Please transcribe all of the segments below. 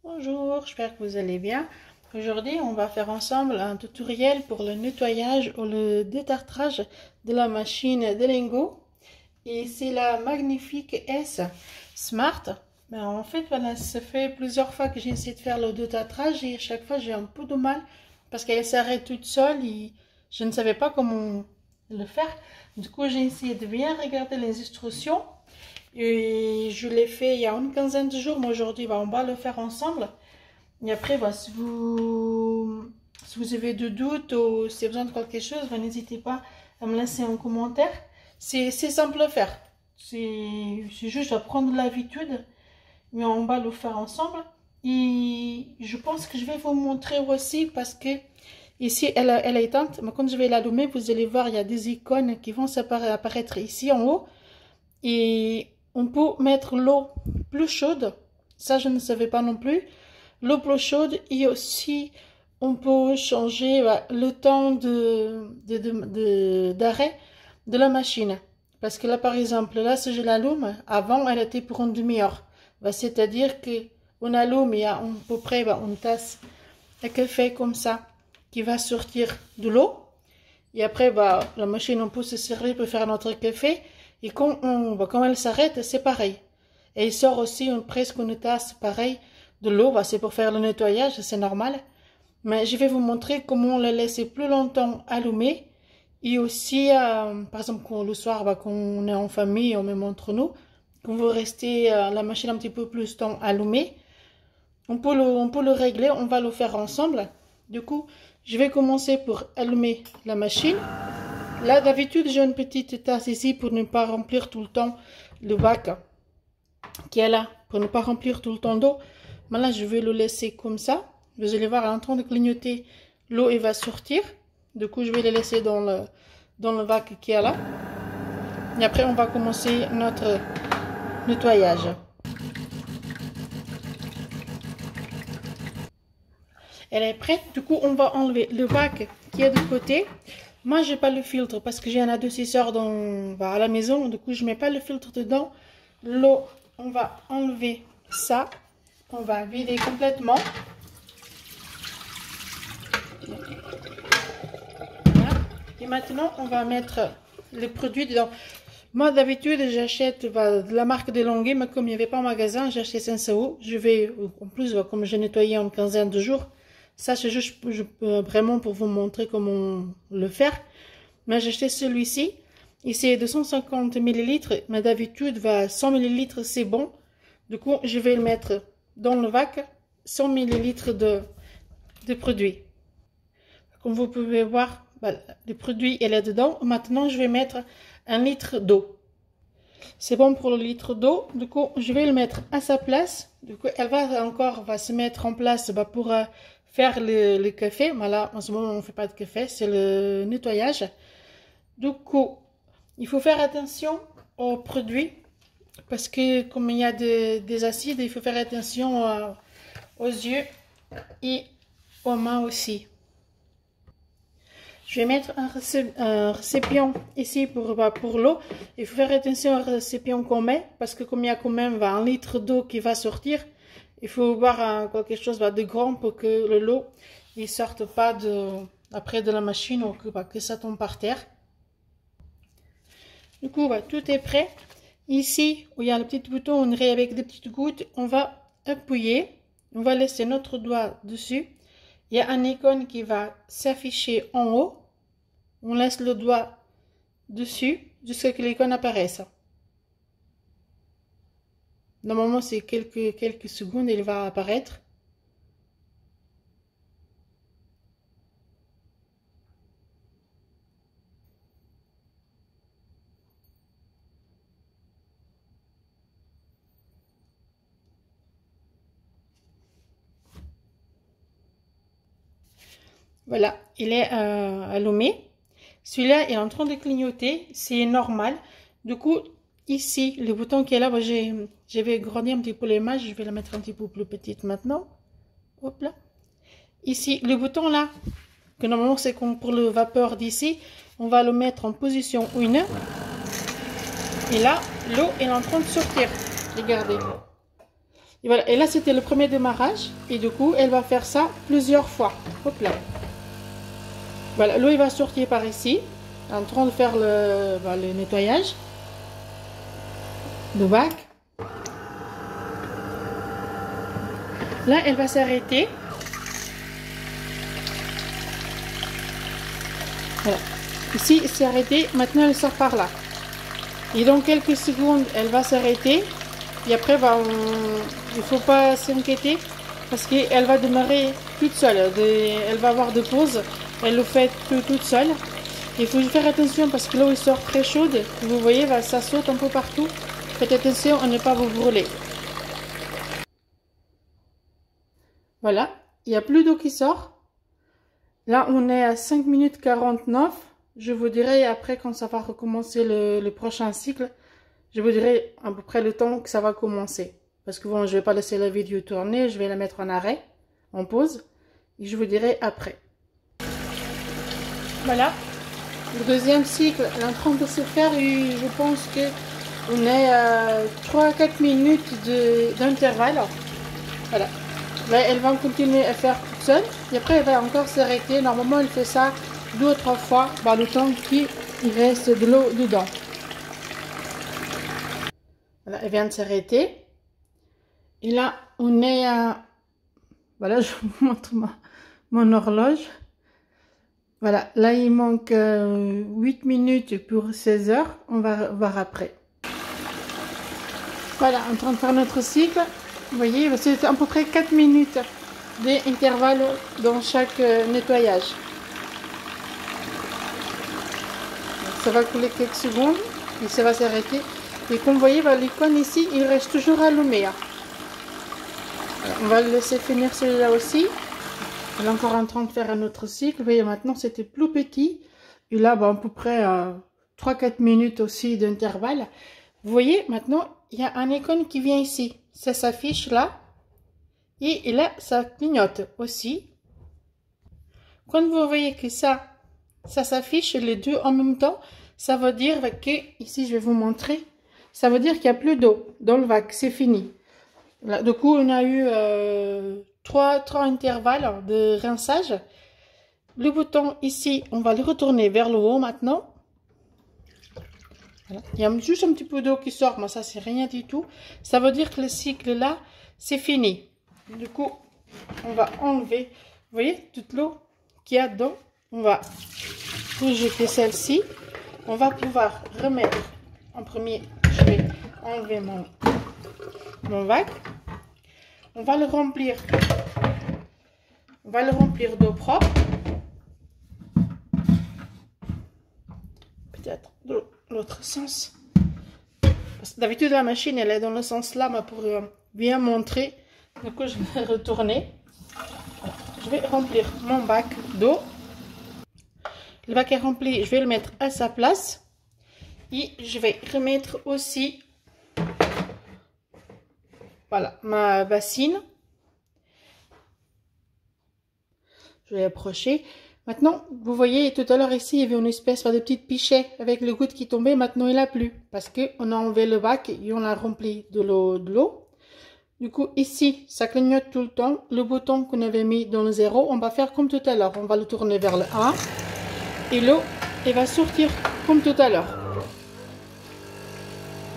Bonjour, j'espère que vous allez bien. Aujourd'hui, on va faire ensemble un tutoriel pour le nettoyage ou le détartrage de la machine de lingots. Et c'est la magnifique S Smart. Ben, en fait, voilà, ça fait plusieurs fois que j'ai essayé de faire le détartrage et à chaque fois j'ai un peu de mal parce qu'elle s'arrête toute seule et je ne savais pas comment le faire. Du coup, j'ai essayé de bien regarder les instructions. Et je l'ai fait il y a une quinzaine de jours, mais aujourd'hui, on va le faire ensemble. Et après, si vous avez des doutes ou si vous avez besoin de quelque chose, n'hésitez pas à me laisser un commentaire. C'est simple à faire. C'est juste à prendre l'habitude, mais on va le faire ensemble. Et je pense que je vais vous montrer aussi parce que ici, elle est éteinte. Mais quand je vais l'allumer, vous allez voir, il y a des icônes qui vont apparaître ici en haut. Et on peut mettre l'eau plus chaude, ça je ne savais pas non plus, l'eau plus chaude, et aussi on peut changer le temps d'arrêt de la machine. Parce que là par exemple, là si je l'allume, avant elle était pour une demi-heure. C'est-à-dire qu'on allume, il y a à peu près une tasse de café comme ça qui va sortir de l'eau. Et après la machine on peut se servir pour faire notre café. Et quand elle s'arrête, c'est pareil. Et il sort aussi presque une tasse pareil de l'eau. C'est pour faire le nettoyage, c'est normal. Mais je vais vous montrer comment la laisser plus longtemps allumée. Et aussi, par exemple, le soir, quand on est en famille, ou même entre nous, quand vous restez la machine un petit peu plus de temps allumée, on peut le régler, on va le faire ensemble. Du coup, je vais commencer pour allumer la machine. Là, d'habitude, j'ai une petite tasse ici pour ne pas remplir tout le temps le bac qui est là, pour ne pas remplir tout le temps d'eau. Mais là, je vais le laisser comme ça. Vous allez voir, elle est en train de clignoter. L'eau, elle va sortir. Du coup, je vais le laisser dans le bac qui est là. Et après, on va commencer notre nettoyage. Elle est prête. Du coup, on va enlever le bac qui est de côté. Moi, j'ai pas le filtre parce que j'ai un adoucisseur à la maison. Du coup, je mets pas le filtre dedans. L'eau, on va enlever ça. On va vider complètement. Voilà. Et maintenant, on va mettre les produits dedans. Moi, d'habitude, j'achète de la marque de Longuet, mais comme il n'y avait pas en magasin, j'ai acheté 5 euros. Je vais, en plus, comme j'ai nettoyé en une quinzaine de jours, ça, c'est juste vraiment pour vous montrer comment le faire. Mais j'ai acheté celui-ci. Ici, c'est 250 ml. Mais d'habitude, 100 ml, c'est bon. Du coup, je vais le mettre dans le bac. 100 ml de produit. Comme vous pouvez voir, le produit est là dedans. Maintenant, je vais mettre 1 litre d'eau. C'est bon pour le litre d'eau. Du coup, je vais le mettre à sa place. Du coup, elle va se mettre en place pour faire le café. Mais là, en ce moment, on ne fait pas de café, c'est le nettoyage. Du coup, il faut faire attention aux produits parce que comme il y a des acides, il faut faire attention aux yeux et aux mains aussi. Je vais mettre un récipient ici pour l'eau. Il faut faire attention au récipient qu'on met parce que comme il y a quand même 1 litre d'eau qui va sortir, il faut avoir quelque chose de grand pour que l'eau ne sorte pas après de la machine ou que ça tombe par terre. Du coup, tout est prêt. Ici, où il y a le petit bouton, on irait avec des petites gouttes, on va appuyer. On va laisser notre doigt dessus. Il y a un icône qui va s'afficher en haut. On laisse le doigt dessus jusqu'à ce que l'icône apparaisse. Normalement, c'est quelques secondes, il va apparaître. Voilà, il est allumé. Celui-là est en train de clignoter, c'est normal. Du coup, ici, le bouton qui est là, je vais grandir un petit peu l'image, je vais la mettre un petit peu plus petite maintenant. Hop là. Ici, le bouton là, que normalement c'est comme pour le vapeur d'ici, on va le mettre en position 1. Et là, l'eau est en train de sortir. Regardez. Et voilà, et là c'était le premier démarrage. Et du coup, elle va faire ça plusieurs fois. Hop là. Voilà, l'eau il va sortir par ici, en train de faire le nettoyage du bac. Là, elle va s'arrêter. Voilà. Ici, c'est arrêté. Maintenant, elle sort par là. Et dans quelques secondes, elle va s'arrêter. Et après, il ne faut pas s'inquiéter parce qu'elle va démarrer toute seule. Elle va avoir de pauses. Elle le fait toute seule. Il faut faire attention parce que l'eau il sort très chaude. Vous voyez, ça saute un peu partout. Faites attention à ne pas vous brûler. Voilà, il n'y a plus d'eau qui sort. Là, on est à 5 minutes 49. Je vous dirai après quand ça va recommencer le prochain cycle. Je vous dirai à peu près le temps que ça va commencer. Parce que bon, je ne vais pas laisser la vidéo tourner. Je vais la mettre en arrêt, en pause. Et je vous dirai après. Voilà. Le deuxième cycle est en train de se faire et je pense qu'on est à 3-4 minutes d'intervalle. Voilà. Là, elle va continuer à faire toute seule. Et après, elle va encore s'arrêter. Normalement, elle fait ça 2 ou 3 fois par le temps qu'il reste de l'eau dedans. Voilà, elle vient de s'arrêter. Et là, on est à... Voilà, je vous montre mon horloge. Voilà, là, il manque 8 minutes pour 16 heures. On va voir après. Voilà, en train de faire notre cycle. Vous voyez, c'est à peu près 4 minutes d'intervalle dans chaque nettoyage. Ça va couler quelques secondes et ça va s'arrêter. Et comme vous voyez, l'icône ici, il reste toujours allumé. Alors, on va le laisser finir celui-là aussi. Elle est encore en train de faire un autre cycle. Vous voyez, maintenant, c'était plus petit. Et là, à peu près 3-4 minutes aussi d'intervalle. Vous voyez, maintenant, il y a un icône qui vient ici. Ça s'affiche là. Et là, ça clignote aussi. Quand vous voyez que ça s'affiche les deux en même temps, ça veut dire que, ici, je vais vous montrer, ça veut dire qu'il n'y a plus d'eau dans le bac. C'est fini. Là, du coup, on a eu... trois intervalles de rinçage. Le bouton ici, on va le retourner vers le haut maintenant. Voilà. Il y a juste un petit peu d'eau qui sort, mais ça c'est rien du tout. Ça veut dire que le cycle là, c'est fini. Du coup, on va enlever, vous voyez, toute l'eau qu'il y a dedans. On va rejeter celle-ci. On va pouvoir remettre, en premier, je vais enlever mon bac. On va le remplir. On va le remplir d'eau propre. Peut-être de l'autre sens. Parce que d'habitude la machine elle est dans le sens là, mais pour bien montrer. Du coup je vais retourner. Je vais remplir mon bac d'eau. Le bac est rempli, je vais le mettre à sa place. Et je vais remettre aussi, voilà, ma bassine. Je vais approcher. Maintenant, vous voyez, tout à l'heure ici, il y avait une espèce de petite pichet avec le goutte qui tombait. Maintenant, il n'y a plus. Parce qu'on a enlevé le bac et on l'a rempli de l'eau. Du coup, ici, ça clignote tout le temps. Le bouton qu'on avait mis dans le 0, on va faire comme tout à l'heure. On va le tourner vers le 1. Et l'eau, elle va sortir comme tout à l'heure.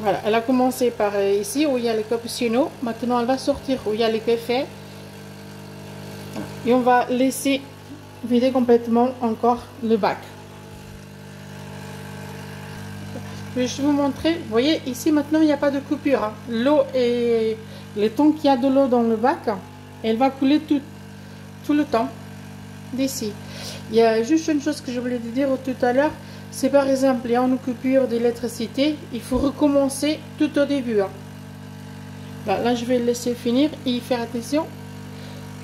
Voilà, elle a commencé par ici où il y a le cappuccino. Maintenant, elle va sortir où il y a le café. Et on va laisser vider complètement encore le bac. Je vais vous montrer. Vous voyez, ici maintenant, il n'y a pas de coupure. Hein. L'eau et le temps qu'il y a de l'eau dans le bac, elle va couler tout le temps d'ici. Il y a juste une chose que je voulais dire tout à l'heure. C'est par exemple, il y a une coupure d'électricité. Il faut recommencer tout au début. Hein. Là, je vais le laisser finir et faire attention.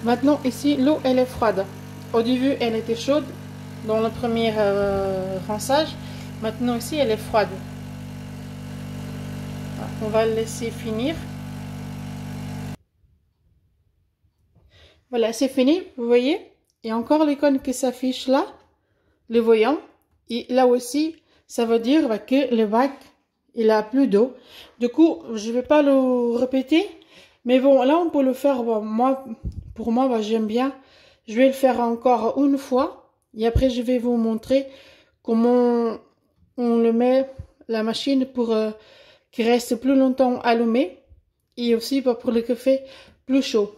Maintenant, ici, l'eau, elle est froide. Au début, elle était chaude dans le premier rinçage. Maintenant, ici, elle est froide. On va le laisser finir. Voilà, c'est fini, vous voyez. Et encore l'icône qui s'affiche là, le voyant. Et là aussi, ça veut dire que le bac, il a plus d'eau. Du coup, je ne vais pas le répéter. Mais bon, là, on peut le faire, bon, pour moi, bah, j'aime bien. Je vais le faire encore une fois. Et après, je vais vous montrer comment on le met, la machine, pour qu'il reste plus longtemps allumé. Et aussi bah, pour le café plus chaud.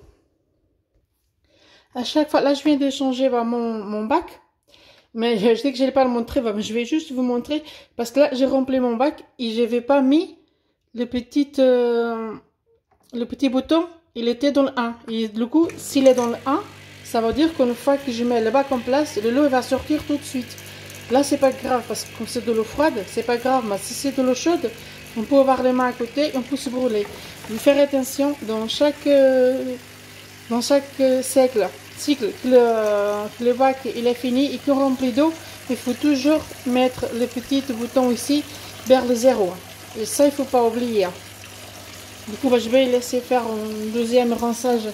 À chaque fois, là, je viens de changer bah, mon bac. Mais je sais que je n'allais pas le montrer, bah, mais je vais juste vous montrer. Parce que là, j'ai rempli mon bac et je n'avais pas mis le petit bouton. Il était dans le 1. Et du coup, s'il est dans le 1, ça veut dire qu'une fois que je mets le bac en place, le lot il va sortir tout de suite. Là, c'est pas grave parce que comme c'est de l'eau froide, c'est pas grave. Mais si c'est de l'eau chaude, on peut avoir les mains à côté et on peut se brûler. Mais faire attention dans chaque cycle que le bac il est fini et qu'on remplit d'eau, il faut toujours mettre le petit bouton ici vers le 0. Et ça, il faut pas oublier. Du coup, bah, je vais laisser faire un deuxième rinçage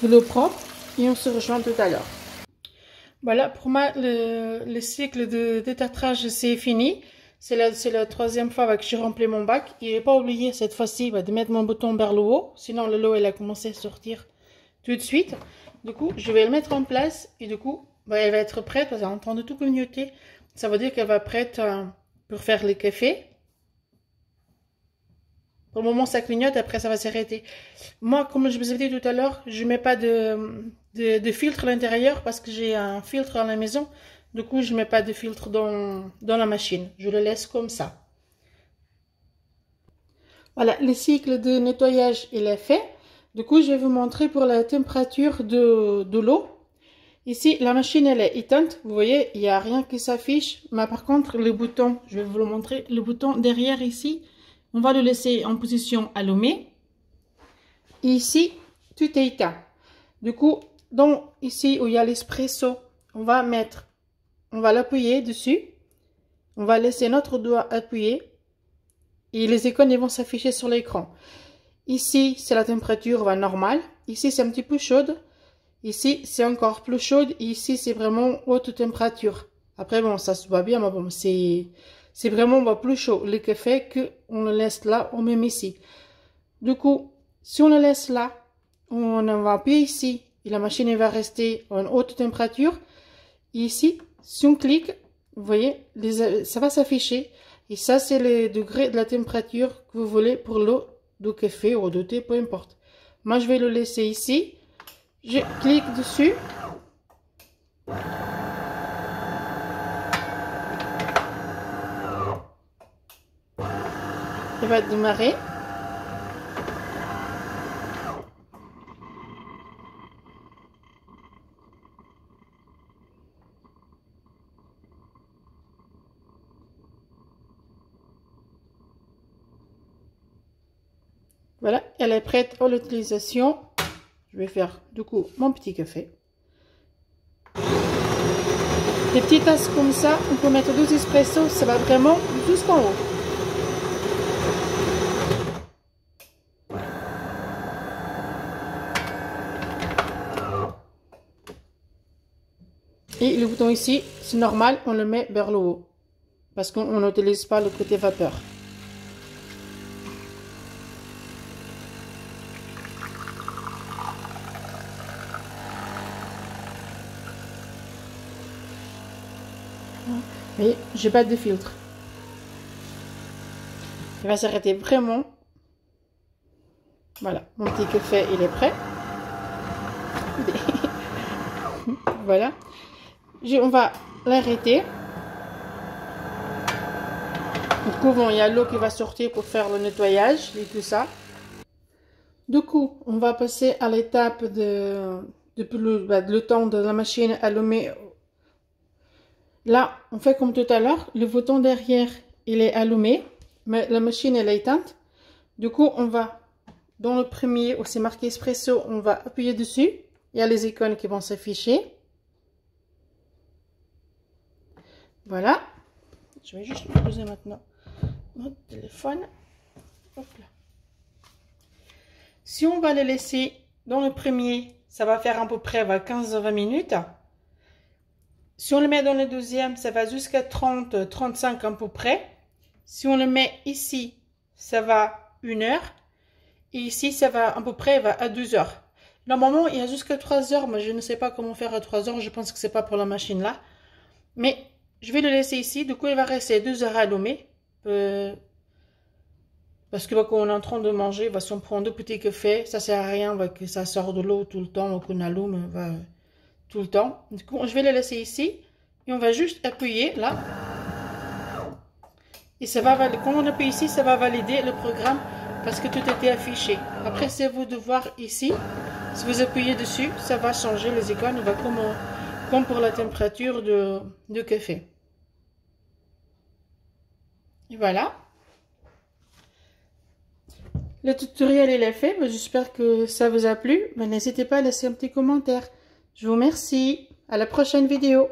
de l'eau propre et on se rejoint tout à l'heure. Voilà, pour moi, le cycle de détartrage, c'est fini. C'est la troisième fois que j'ai rempli mon bac. Et je n'ai pas oublié cette fois-ci de mettre mon bouton vers le haut. Sinon, le lot, il a commencé à sortir tout de suite. Du coup, je vais le mettre en place. Et du coup, bah, elle va être prête. Parce qu'elle est en train de tout clignoter. Ça veut dire qu'elle va être prête pour faire le café. Pour le moment, ça clignote. Après, ça va s'arrêter. Moi, comme je vous ai dit tout à l'heure, je ne mets pas de filtre à l'intérieur parce que j'ai un filtre à la maison. Du coup, je ne mets pas de filtre dans la machine. Je le laisse comme ça. Voilà, le cycle de nettoyage, il est fait. Du coup, je vais vous montrer pour la température de l'eau. Ici, la machine, elle est éteinte. Vous voyez, il n'y a rien qui s'affiche. Mais par contre, le bouton, je vais vous le montrer. Le bouton derrière ici, on va le laisser en position allumée. Et ici, tout est éteint. Du coup, ici où il y a l'espresso, on va l'appuyer dessus. On va laisser notre doigt appuyer. Et les icônes vont s'afficher sur l'écran. Ici, c'est la température normale. Ici, c'est un petit peu chaude. Ici, c'est encore plus chaude. Et ici, c'est vraiment haute température. Après, bon, ça se voit bien, mais bon, c'est vraiment plus chaud. Le café qu'on le laisse là, on met ici. Du coup, si on le laisse là, on va appuyer ici. Et la machine va rester en haute température. Et ici, si on clique, vous voyez, ça va s'afficher. Et ça, c'est les degrés de la température que vous voulez pour l'eau de café ou de thé, peu importe. Moi, je vais le laisser ici. Je clique dessus. Il va démarrer. Voilà, elle est prête à l'utilisation. Je vais faire du coup mon petit café. Des petites tasses comme ça, on peut mettre 12 espressos, ça va vraiment jusqu'en haut. Et le bouton ici, c'est normal, on le met vers le haut. Parce qu'on n'utilise pas le côté vapeur. Mais j'ai pas de filtre. Il va s'arrêter vraiment. Voilà, mon petit café, il est prêt. Voilà. On va l'arrêter. Du coup, bon, il y a l'eau qui va sortir pour faire le nettoyage et tout ça. Du coup, on va passer à l'étape de le temps de la machine allumée. Là, on fait comme tout à l'heure. Le bouton derrière, il est allumé, mais la machine, elle est éteinte. Du coup, on va, dans le premier où c'est marqué espresso, on va appuyer dessus. Il y a les icônes qui vont s'afficher. Voilà. Je vais juste poser maintenant mon téléphone. Hop là. Si on va le laisser dans le premier, ça va faire à peu près 15-20 minutes. Si on le met dans le deuxième, ça va jusqu'à 30-35 à peu près. Si on le met ici, ça va 1 heure. Et ici, ça va à peu près à 2 heures. Normalement, il y a jusqu'à 3 heures, mais je ne sais pas comment faire à 3 heures. Je pense que c'est pas pour la machine là. Mais je vais le laisser ici. Du coup, il va rester 2 heures à allumer. Parce que quand on est en train de manger, si on prend 2 petits cafés, ça sert à rien que ça sort de l'eau tout le temps, ou qu'on allume tout le temps. Du coup, je vais le laisser ici. Et on va juste appuyer là. Et ça va valider. Quand on appuie ici, ça va valider le programme parce que tout était affiché. Après, c'est vous de voir ici. Si vous appuyez dessus, ça va changer les icônes. Va comme pour la température de café. Et voilà. Le tutoriel il est fait. J'espère que ça vous a plu. N'hésitez pas à laisser un petit commentaire. Je vous remercie. À la prochaine vidéo.